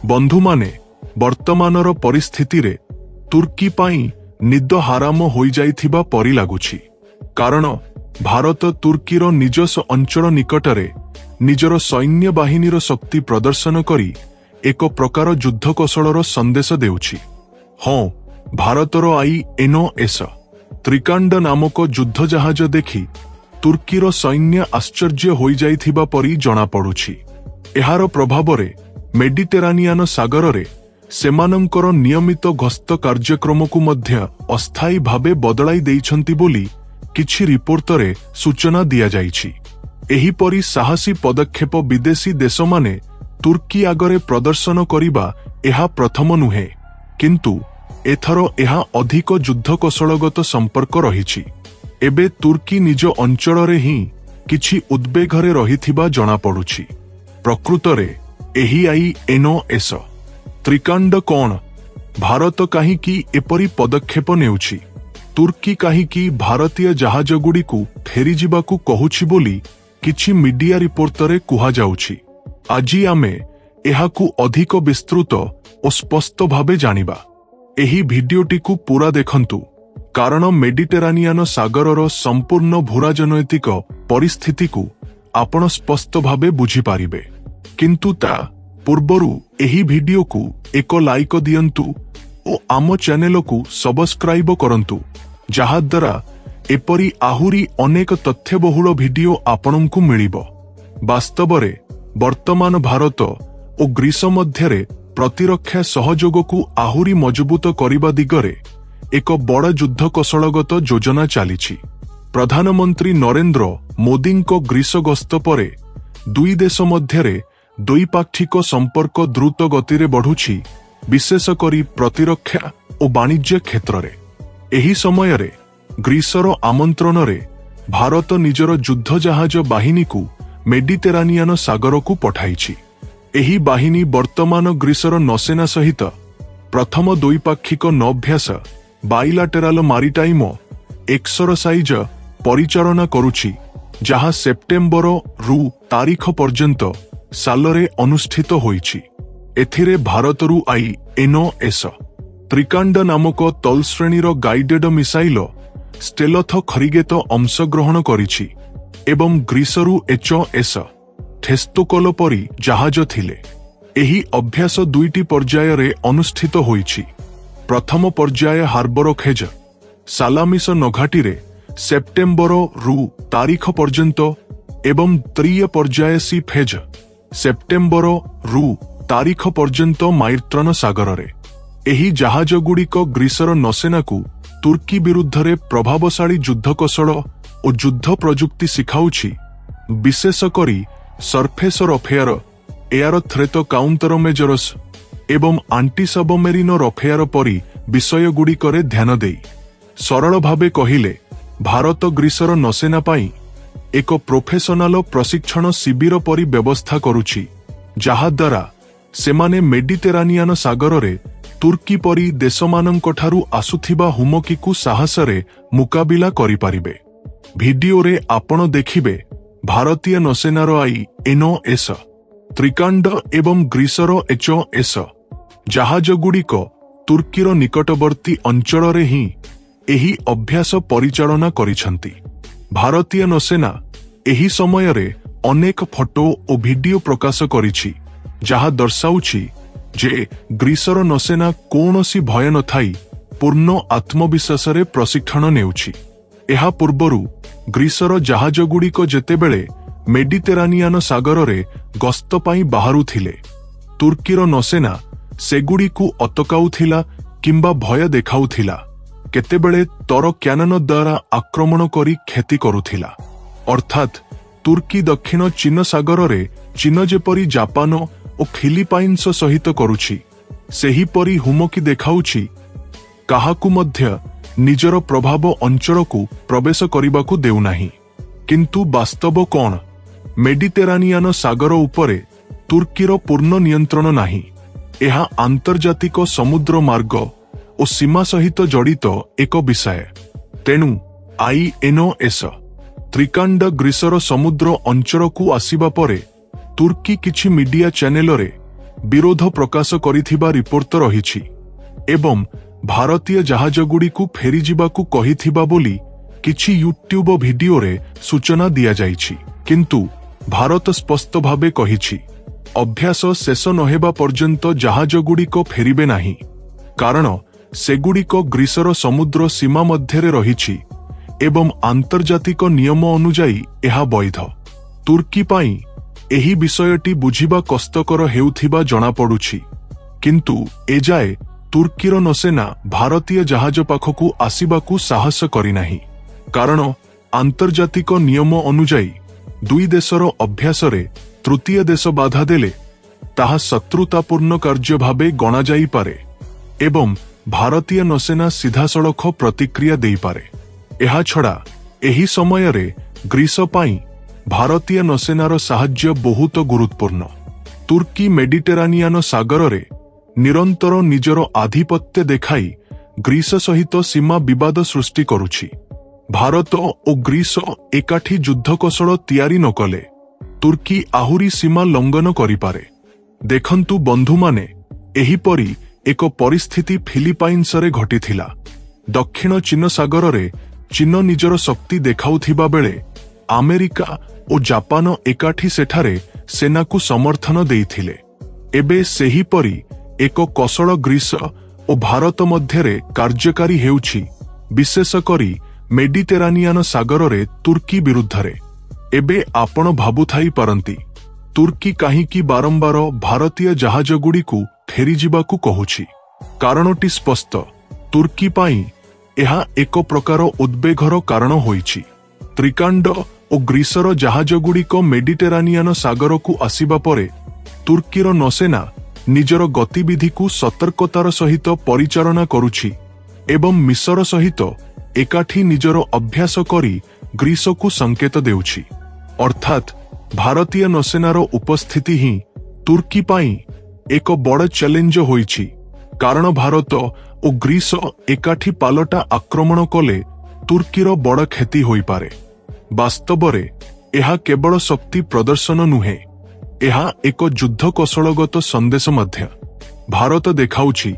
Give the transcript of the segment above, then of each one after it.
बंधुमाने वर्तमानर परिस्थिति रे तुर्की पाई निद हाराम होई जाइथिबा परि लागुछि। कारण भारत तुर्कीर निजस अंचल निकटरे निजर सैन्य बाहिनीर शक्ति प्रदर्शन करी एक प्रकार युद्ध कौशलर संदेश देउछि। हाँ, भारतर INOS त्रिकांड नामक युद्ध जहाज देखि तुर्कीर सैन्य आश्चर्य होई जाइथिबा परि जणा पडुछि। एहार प्रभावरे मेडिटेरानियन सागर रे सेमानंकर नियमित गस्त कार्यक्रम को मध्य अस्थायी भावे बदलाई देइछंती बोली किछि रिपोर्ट रे सूचना दिया जाइछि। एहिपरि साहसी पदक्षेप विदेशी देश माने तुर्की आगरे प्रदर्शन करिबा एहा प्रथम नुहे, किंतु एथर एहा अधिक युद्ध कौशलगत संपर्क रहिछि। एबे तुर्की निज अंचल रे ही किछि उद्वेगरे रहिथिबा जणा पडुछि। प्रकृतरे एही INOS त्रिकांड कोण, भारत काहीकि एपरि पदक्षेप नेउछि, तुर्की काहीकि भारतीय जहाजगुड़िकु फेरी जिबाकु कहुछि बोली किछि मीडिया रिपोर्ट रे कुहा जाउछि। आजि आमे एहाकु अधिक विस्तृत और स्पष्ट भावे जानिबा। एही भिडियोटिकु पूरा देखंतु, कारण मेडिटेरानियन सागरर संपूर्ण भूराजनैतिक परिस्थितिकु आपण स्पष्ट भावे बुझी पारिबे। किंतु ता पूर्वरु एही भिडियोकु एक लाइक दियंतु और आम चैनल को सब्सक्राइब करंतु, जहा द्वारा एपरी आहुरी अनेक तथ्यबहुल भिडियो आपणंकु मिलिबो। वास्तवरे वर्तमान भारत और ग्रीस मध्यरे प्रतिरक्षा सहयोग को आहुरी मजबूत करिबा दिगरे एक बड़ युद्ध कौशलगत योजना चलीछि। प्रधानमंत्री नरेंद्र मोदी को ग्रीस गस्त परे दुई देश मध्यरे द्विपाक्षिक संपर्क द्रुत गति रे बढ़ुछि, विशेष करी प्रतिरक्षा और वाणिज्य क्षेत्र रे। एही समय रे ग्रीसर आमंत्रण रे भारत निजर युद्ध जहाज बाहिनी को मेडिटेरानियन सागर को पठाइछि। एही बाहिनी वर्तमान ग्रीसर नौसेना सहित प्रथम द्विपाक्षिक नौभ्यास बाइलाटेराल मारिटाइम एक्सरसाइज परिचालना करुछि, जहा सेप्टेम्बर रु तारीख पर्यंत सालरे अनुष्ठित होइछि। एथिरे भारतरु INOS त्रिकांड नामक तौल श्रेणीर गाइडेड मिसाइल स्टेलथ खरिगेत अंशग्रहण करिछि एवं ग्रीसरु HOS थेस्तोकल परी जहाज थिले। एही अभ्यास दुईटी पर्याय रे अनुष्ठित होइछि। प्रथम पर्याय हार्बर खेज सालामिस नघाटी रे सेप्टेम्बर रु तारीख पर्यंत एवं तृतीय पर्याय सी फेज सेप्टेम्बर रु तारीख पर्यंत माइर्ट्रन सागर रे। एही जहाजगुड़िक ग्रीसर नौसेना को तुर्की विरुद्ध रे प्रभावशाली युद्ध कौशल और युद्ध प्रजुक्ति शिखाउछि, विशेष करी surface warfare, air threat countermeasures एवं आंटी सबमेरिन रफेयर परी विषयगुड़िकरे ध्यान देई। सरल भावे कहिले भारत ग्रीसर नौसेना पाई एक प्रोफेशनल प्रशिक्षण शिविर परी व्यवस्था करुछि, जहा द्वारा सेमाने मेडिटेरानियन सागर रे तुर्की परी देशमानंकठारु आसुथिबा हुमकी को साहसरे मुकाबिला करि पारिबे। भिडियो रे आपण देखिबे भारतीय नौसेनार INOS त्रिकांड एवं ग्रीसर HOS जहाजगुड़िक तुर्कीर निकटवर्ती अंचल रे ही एही अभ्यास परिचालना करिछंती। भारतीय नौसेना एही समय रे अनेक फोटो और वीडियो प्रकाश करिछि, जहा दर्शाउछि जे ग्रीसर नौसेना कौनसी भय न थाई पूर्ण आत्मविश्वास रे प्रशिक्षण नेउछि। एहा पूर्वरु ग्रीसर जहाजगुड़िक जेतेबेले मेडिटेरानियन सागर रे गस्त पाई बाहरु थिले, तुर्कीर नौसेना सेगुड़िकु अटकाउथिला किंबा भय देखाउथिला, केतेबेले तर क्यानन द्वारा आक्रमण करी क्षति करुथिला। अर्थात तुर्की दक्षिण चीन सागर रे चीन जेपरी जापान और फिलिपाइन्स सहित करुछि, सेही परी हुमकी देखाउछि, काहाकु मध्य निजर प्रभाव अंचल को प्रवेश करिबाकु देउनाही। किंतु वास्तव कोन, मेडिटेरानियन सागर उपरे तुर्कीर पूर्ण नियंत्रण नाही। एहा आंतर्जातिक समुद्र मार्ग और सीमा सहित जड़ित एक विषय। तेणु INOS त्रिकांड ग्रीसर समुद्र अंचल को आसिबा परे तुर्की किछि मीडिया चैनल रे ବିରୋଧ ପ୍ରକାଶ କରିଥିବା ରିପୋର୍ଟ ରହିଛି ଏବଂ ଭାରତୀୟ ଜାହାଜଗୁଡ଼ିକୁ ଫେରିଯିବାକୁ କହିଥିବା ବୋଲି କିଛି ୟୁଟ୍ୟୁବ ଭିଡିଓରେ ସୂଚନା ଦିଆଯାଇଛି। କିନ୍ତୁ ଭାରତ ସ୍ପଷ୍ଟ ଭାବେ କହିଛି ଅଭ୍ୟାସ ଶେଷ ନହେବା ପର୍ଯ୍ୟନ୍ତ ଜାହାଜଗୁଡ଼ିକ ଫେରିବେ ନାହିଁ, କାରଣ ସେଗୁଡ଼ିକ ଗ୍ରୀସର ସମୁଦ୍ର ସୀମା ମଧ୍ୟରେ ରହିଛି ଏବଂ ଆନ୍ତର୍ଜାତିକ ନିୟମ ଅନୁଯାୟୀ ଏହା ବୈଧ। ତୁର୍କୀ ପାଇଁ ଏହି ବିଷୟଟି ବୁଝିବା କଷ୍ଟକର ହେଉଥିବା ଜଣାପଡ଼ୁଛି, କିନ୍ତୁ ଏଯାଏ ତୁର୍କୀର ନୌସେନା ଭାରତୀୟ ଜାହାଜ ପାଖକୁ ଆସିବାକୁ ସାହସ କରିନାହିଁ, କାରଣ ଆନ୍ତର୍ଜାତିକ ନିୟମ ଅନୁଯାୟୀ ଦୁଇ ଦେଶର ଅଭ୍ୟାସରେ ତୃତୀୟ ଦେଶ ବାଧା ଦେଲେ ତାହା ଶତ୍ରୁତାପୂର୍ଣ୍ଣ କାର୍ଯ୍ୟ ଭାବେ ଗଣାଯାଇପାରେ ଏବଂ ଭାରତୀୟ ନୌସେନା ସିଧାସଳଖ ପ୍ରତିକ୍ରିୟା ଦେଇପାରେ। ଏହାଛଡ଼ା ଏହି ସମୟରେ ଗ୍ରୀସ ପାଇଁ ଭାରତୀୟ ନୌସେନାର ସାହାଯ୍ୟ ବହୁତ ଗୁରୁତ୍ୱପୂର୍ଣ୍ଣ। ତୁର୍କୀ ମେଡିଟେରାନିଆନ ସାଗରରେ ନିରନ୍ତର ନିଜର ଆଧିପତ୍ୟ ଦେଖାଇ ଗ୍ରୀସ ସହିତ ସୀମା ବିବାଦ ସୃଷ୍ଟି କରୁଛି। ଭାରତ ଓ ଗ୍ରୀସ ଏକାଠି ଯୁଦ୍ଧକୌଶଳ ତିଆରି ନ କଲେ ତୁର୍କୀ ଆହୁରି ସୀମା ଲଙ୍ଘନ କରିପାରେ। ଦେଖନ୍ତୁ ବନ୍ଧୁମାନେ, ଏହିପରି ଏକ ପରିସ୍ଥିତି ଫିଲିପାଇନ୍ସରେ ଘଟିଥିଲା। ଦକ୍ଷିଣ ଚୀନ ସାଗରରେ ଚୀନ ନିଜର ଶକ୍ତି ଦେଖାଉଥିବା ବେଳେ ଆମେରିକା ଓ ଜାପାନ ଏକାଠି ସେଠାରେ ସେନାକୁ ସମର୍ଥନ ଦେଇଥିଲେ। ଏବେ ସେହିପରି ଏକ କୌଶଳ ଗ୍ରୀସ ଓ ଭାରତ ମଧ୍ୟରେ କାର୍ଯ୍ୟକାରୀ ହେଉଛି, ବିଶେଷ କରି ମେଡିଟେରାନିଆନ ସାଗରରେ ତୁର୍କୀ ବିରୁଦ୍ଧରେ। ଏବେ ଆପଣ ଭାବୁଥାଇପାରନ୍ତି ତୁର୍କୀ କାହିଁକି ବାରମ୍ବାର ଭାରତୀୟ ଜାହାଜଗୁଡ଼ିକୁ ଫେରିଯିବାକୁ କହୁଛି। କାରଣଟି ସ୍ପଷ୍ଟ। ତୁର୍କୀ ପାଇଁ ଏହା ଏକ ପ୍ରକାର ଉଦ୍ବେଗର କାରଣ ହୋଇଛି। ତ୍ରିକାଣ୍ଡ ଓ ଗ୍ରୀସର ଜାହାଜଗୁଡ଼ିକ ମେଡିଟେରାନିଆନ ସାଗରକୁ ଆସିବା ପରେ ତୁର୍କୀର ନୌସେନା ନିଜର ଗତିବିଧିକୁ ସତର୍କତାର ସହିତ ପରିଚାଳନା କରୁଛି ଏବଂ ମିଶର ସହିତ ଏକାଠି ନିଜର ଅଭ୍ୟାସ କରି ଗ୍ରୀସକୁ ସଂକେତ ଦେଉଛି। ଅର୍ଥାତ୍ ଭାରତୀୟ ନୌସେନାର ଉପସ୍ଥିତି ହିଁ ତୁର୍କୀ ପାଇଁ ଏକ ବଡ଼ ଚ୍ୟାଲେଞ୍ଜ ହୋଇଛି, କାରଣ ଭାରତ ଓ ଗ୍ରୀସ ଏକାଠି ପାଲଟା ଆକ୍ରମଣ କଲେ ତୁର୍କୀର ବଡ଼ କ୍ଷତି ହୋଇପାରେ। ବାସ୍ତବରେ ଏହା କେବଳ ଶକ୍ତି ପ୍ରଦର୍ଶନ ନୁହେଁ, ଏହା ଏକ ଯୁଦ୍ଧ କୌଶଳଗତ ସନ୍ଦେଶ ମଧ୍ୟ। ଭାରତ ଦେଖାଉଛି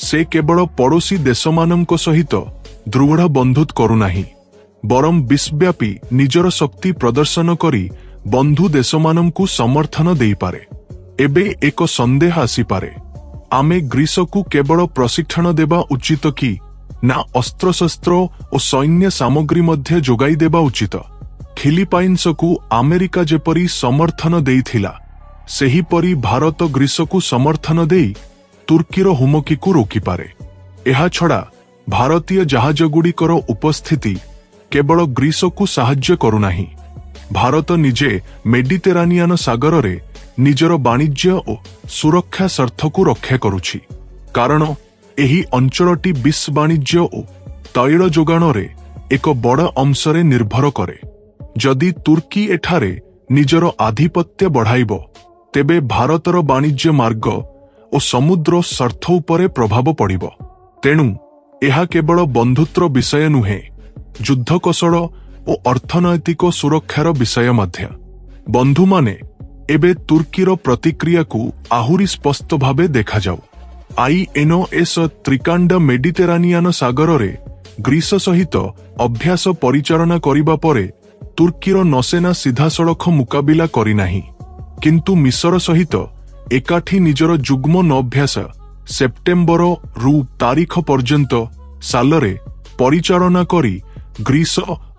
ସେ କେବଳ ପଡ଼ୋଶୀ ଦେଶମାନଙ୍କ ସହିତ ଦୃଢ଼ ବନ୍ଧୁତ୍ୱ କରୁନାହିଁ, ବରଂ ବିଶ୍ୱବ୍ୟାପୀ ନିଜର ଶକ୍ତି ପ୍ରଦର୍ଶନ କରି ବନ୍ଧୁ ଦେଶମାନଙ୍କୁ ସମର୍ଥନ ଦେଇପାରେ। ଏବେ ଏକ ସନ୍ଦେହ ଆସିପାରେ, ଆମେ ଗ୍ରୀସକୁ କେବଳ ପ୍ରଶିକ୍ଷଣ ଦେବା ଉଚିତ କି ନା ଅସ୍ତ୍ରଶସ୍ତ୍ର ଓ ସୈନ୍ୟ ସାମଗ୍ରୀ ମଧ୍ୟ ଯୋଗାଇ ଦେବା ଉଚିତ। ଫିଲିପାଇନ୍ସକୁ ଆମେରିକା ଯେପରି ସମର୍ଥନ ଦେଇଥିଲା, ସେହିପରି ଭାରତ ଗ୍ରୀସକୁ ସମର୍ଥନ ଦେଇ ତୁର୍କୀର ହୁମକିକୁ ରୋକିପାରେ। ଏହାଛଡ଼ା ଭାରତୀୟ ଜାହାଜଗୁଡ଼ିକର ଉପସ୍ଥିତି କେବଳ ଗ୍ରୀସକୁ ସାହାଯ୍ୟ କରୁନାହିଁ, ଭାରତ ନିଜେ ମେଡିଟେରାନିଆନ ସାଗରରେ ନିଜର ବାଣିଜ୍ୟ ଓ ସୁରକ୍ଷା ସ୍ୱାର୍ଥକୁ ରକ୍ଷା କରୁଛି, କାରଣ ଏହି ଅଞ୍ଚଳଟି ବିଶ୍ୱ ବାଣିଜ୍ୟ ଓ ତୈଳ ଯୋଗାଣରେ ଏକ ବଡ଼ ଅଂଶରେ ନିର୍ଭର କରେ। ଯଦି ତୁର୍କୀ ଏଠାରେ ନିଜର ଆଧିପତ୍ୟ ବଢ଼ାଇବ, ତେବେ ଭାରତର ବାଣିଜ୍ୟ ମାର୍ଗ ଓ ସମୁଦ୍ର ସ୍ୱାର୍ଥ ଉପରେ ପ୍ରଭାବ ପଡ଼ିବ। ତେଣୁ ଏହା କେବଳ ବନ୍ଧୁତ୍ୱର ବିଷୟ ନୁହେଁ, ଯୁଦ୍ଧ କୌଶଳ ଓ ଅର୍ଥନୈତିକ ସୁରକ୍ଷାର ବିଷୟ ମଧ୍ୟ। ବନ୍ଧୁମାନେ, ଏବେ ତୁର୍କୀର ପ୍ରତିକ୍ରିୟାକୁ ଆହୁରି ସ୍ପଷ୍ଟ ଭାବେ ଦେଖାଯାଉ। INS ତ୍ରିକାଣ୍ଡ ମେଡିଟେରାନିଆନ ସାଗରରେ ଗ୍ରୀସ ସହିତ ଅଭ୍ୟାସ ପରିଚାଳନା କରିବା ପରେ ତୁର୍କୀର ନୌସେନା ସିଧାସଳଖ ମୁକାବିଲା କରିନାହିଁ, କିନ୍ତୁ ମିଶର ସହିତ ଏକାଠି ନିଜର ଯୁଗ୍ମ ନୌଅଭ୍ୟାସ ସେପ୍ଟେମ୍ବରରୁ ତାରିଖ ପର୍ଯ୍ୟନ୍ତ ସାଲରେ ପରିଚାଳନା କରି ଗ୍ରୀସ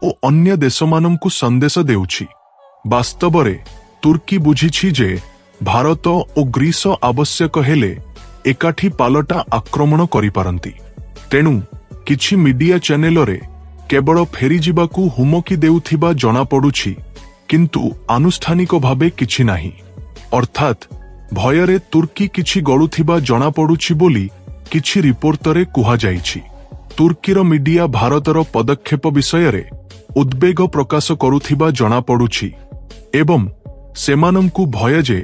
ଓ ଅନ୍ୟ ଦେଶମାନଙ୍କୁ ସନ୍ଦେଶ ଦେଉଛି। ବାସ୍ତବରେ ତୁର୍କୀ ବୁଝିଛି ଯେ ଭାରତ ଓ ଗ୍ରୀସ ଆବଶ୍ୟକ ହେଲେ ଏକାଠି ପାଲଟା ଆକ୍ରମଣ କରିପାରନ୍ତି। ତେଣୁ କିଛି ମିଡିଆ ଚ୍ୟାନେଲରେ କେବଳ ଫେରିଯିବାକୁ ହୁମକି ଦେଉଥିବା ଜଣାପଡ଼ୁଛି, କିନ୍ତୁ ଆନୁଷ୍ଠାନିକ ଭାବେ କିଛି ନାହିଁ। ଅର୍ଥାତ୍ ଭୟରେ ତୁର୍କୀ କିଛି ଗଳୁଥିବା ଜଣାପଡ଼ୁଛି ବୋଲି କିଛି ରିପୋର୍ଟରେ କୁହାଯାଇଛି। ତୁର୍କୀର ମିଡିଆ ଭାରତର ପଦକ୍ଷେପ ବିଷୟରେ ଉଦ୍ବେଗ ପ୍ରକାଶ କରୁଥିବା ଜଣାପଡ଼ୁଛି ଏବଂ ସେମାନଙ୍କୁ ଭୟ ଯେ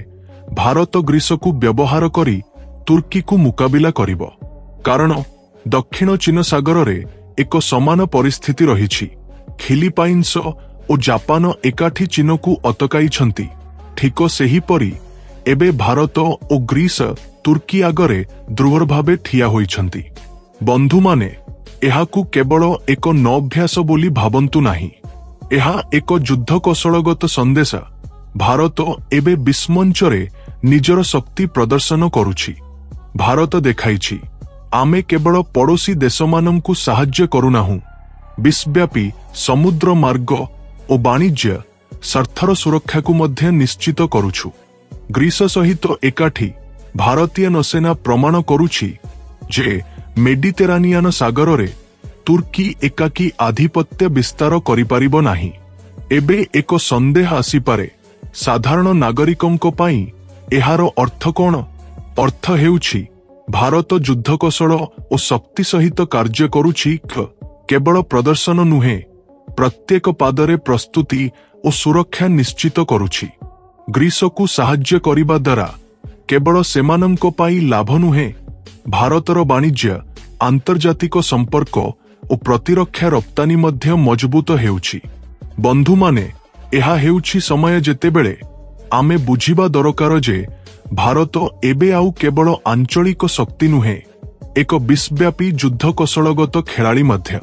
ଭାରତ ଗ୍ରୀସକୁ ବ୍ୟବହାର କରି ତୁର୍କୀକୁ ମୁକାବିଲା କରିବ, କାରଣ ଦକ୍ଷିଣ ଚୀନ ସାଗରରେ ଏକ ସମାନ ପରିସ୍ଥିତି ରହିଛି। ଫିଲିପାଇନ୍ସ ଓ ଜାପାନ ଏକାଠି ଚୀନକୁ ଅଟକାଇଛନ୍ତି। ଠିକ ସେହିପରି एबे भारत और ग्रीस तुर्की आगरे दृढ़ भावे ठिया होइछंती। बंधु माने एहाकू केवल एक नअभ्यास बोली भाबंतु नाही, एहा एक युद्ध कौशलगत संदेश। भारत एबे विश्वमंचरे निजर शक्ति प्रदर्शन करुछि। भारत देखाइछि आमे केवल पड़ोसी देशमानंकु साहाय्य करुनाहु, विश्वव्यापी समुद्र मार्ग और वाणिज्य स्वार्थर सुरक्षा को मध्य निश्चित करुछु। ग्रीस सहित एकाठी भारतीय नौसेना प्रमाण करुछि जे मेडिटेरानियन सागर रे तुर्की एकाकी आधिपत्य विस्तार करिपारिबो नाही। एबे एक संदेह आसीपारे, साधारण नागरिकंको पाई एहार अर्थ कोन? अर्थ हेउछि भारत युद्ध कौशल और शक्ति सहित कार्य करुछि, केवल प्रदर्शन नुहे, प्रत्येक पादरे प्रस्तुति और सुरक्षा निश्चित करुछि। ग्रीस को साहाय्य करिबा द्वारा केवल सेमानंको पाई लाभ नुहे, भारतर वाणिज्य, आंतर्जातिक संपर्क और प्रतिरक्षा रप्तानी मध्य मजबूत हेउछि। बंधु माने एहा हेउछि समय जेतेबेले आमे बुझिबा दरकार जे भारत एबे आउ केवल आंचलिक शक्ति नुहे, एक विश्वव्यापी युद्ध कौशलगत खेलाड़ी मध्य।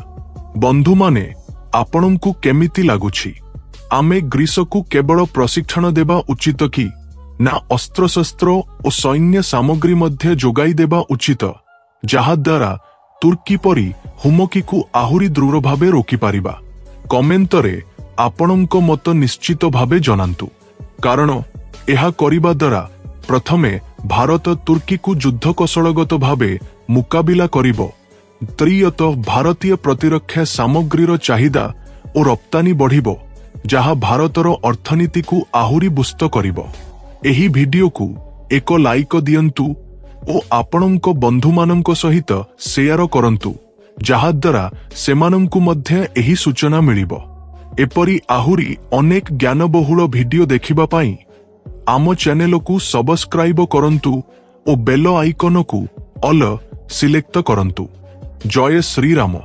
बंधु माने आपणंकु केमिति लागुछि? आमे ग्रीस को केवल प्रशिक्षण देबा उचित कि ना अस्त्रशस्त्र और सैन्य सामग्री मध्य जोगाई देबा उचित, जहा द्वारा तुर्की परी हुमकी को आहुरी दृढ़ भावे रोकी पारिबा? कमेंटरे आपणंको मत निश्चित भावे जनांतु, कारण एहा करिबा द्वारा प्रथमे भारत तुर्की को युद्ध कौशलगत भावे मुकाबिला करिबो, द्वितीयत भारतीय प्रतिरक्षा सामग्रीर चाहिदा और रप्तानी बढ़िबो, जहा भारतर अर्थनीति को आहुरी बुस्त करिबो। एही वीडियो को एक लाइक दियंतु और आपणंको बंधु मानंको सहित शेयर करंतु, जहा द्वारा सेमानंकु मध्य एही सूचना मिलिबो। एपरी आहुरी अनेक ज्ञानबहुल वीडियो देखिबा पाई आम चैनल को सब्सक्राइब करंतु और बेल आइकन को ऑल सिलेक्ट करंतु। जय श्री राम।